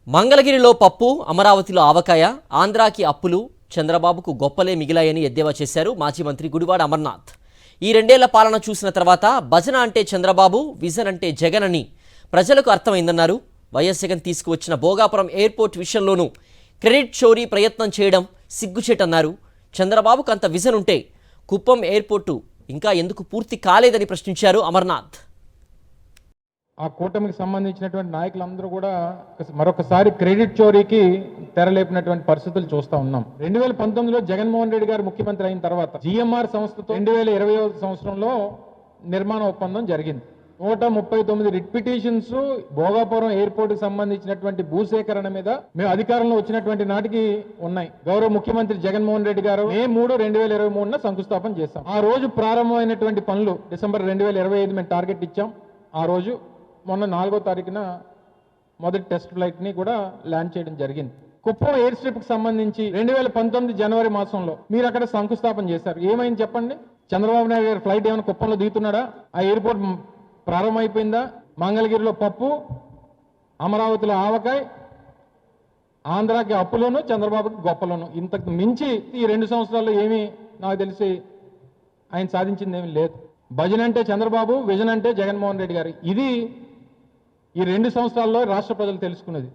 మంగళగిరిలో పప్పు, అమరావతిలో ఆవకాయ, ఆంధ్రాకి అప్పులు, చంద్రబాబుకు గొప్పలే మిగిలాయని ఎద్దేవా చేశారు మాజీ మంత్రి గుడివాడ అమర్నాథ్. ఈ రెండేళ్ల పాలన చూసిన తర్వాత భజన అంటే చంద్రబాబు, విజన్ అంటే జగన్ అని ప్రజలకు అర్థమైందన్నారు. వైఎస్ జగన్ తీసుకువచ్చిన భోగాపురం ఎయిర్పోర్ట్ విషయంలోనూ క్రెడిట్ చోరీ ప్రయత్నం చేయడం సిగ్గుచేటన్నారు. చంద్రబాబుకు అంత విజన్ ఉంటే కుప్పం ఎయిర్పోర్టు ఇంకా ఎందుకు పూర్తి కాలేదని ప్రశ్నించారు అమర్నాథ్. ఆ కూటమికి సంబంధించినటువంటి నాయకులందరూ కూడా మరొకసారి క్రెడిట్ చోరీకి తెరలేపినటువంటి పరిస్థితులు చూస్తూ ఉన్నాం. 2019లో జగన్మోహన్ రెడ్డి గారు ముఖ్యమంత్రి అయిన తర్వాత జిఎంఆర్ సంస్థతో 2020 సంవత్సరంలో నిర్మాణ ఒప్పందం జరిగింది. 139 రిట్ పిటిషన్స్ భోగాపురం ఎయిర్పోర్ట్ కి సంబంధించినటువంటి భూసేకరణ మీద మేము అధికారంలో వచ్చినటువంటి నాటికి ఉన్నాయి. గౌరవ ముఖ్యమంత్రి జగన్మోహన్ రెడ్డి గారు మే 3, 2023 శంకుస్థాపన చేశాం. ఆ రోజు ప్రారంభమైనటువంటి పనులు డిసెంబర్ 2025 మేము టార్గెట్ ఇచ్చాం. ఆ రోజు మొన్న 4వ తారీఖున మొదటి టెస్ట్ ఫ్లైట్ ని కూడా ల్యాండ్ చేయడం జరిగింది. కుప్పం ఎయిర్ స్ట్రిప్ కి సంబంధించి 2019 జనవరి మాసంలో మీరు అక్కడ శంకుస్థాపన చేశారు. ఏమైంది చెప్పండి? చంద్రబాబు నాయుడు గారు ఫ్లైట్ ఏమైనా కుప్పంలో దిగుతున్నాడా? ఆ ఎయిర్పోర్ట్ ప్రారంభమైపోయిందా? మంగళగిరిలో పప్పు, అమరావతిలో ఆవకాయ, ఆంధ్రాకి అప్పులోను, చంద్రబాబుకి గొప్పలోను. ఇంతకు మించి ఈ 2 సంవత్సరాల్లో ఏమీ నాకు తెలిసి ఆయన సాధించింది ఏమీ లేదు. భజన అంటే చంద్రబాబు, విజన్ అంటే జగన్మోహన్ రెడ్డి గారు. ఇది ఈ 2 సంవత్సరాల్లో రాష్ట్ర ప్రజలు తెలుసుకున్నది.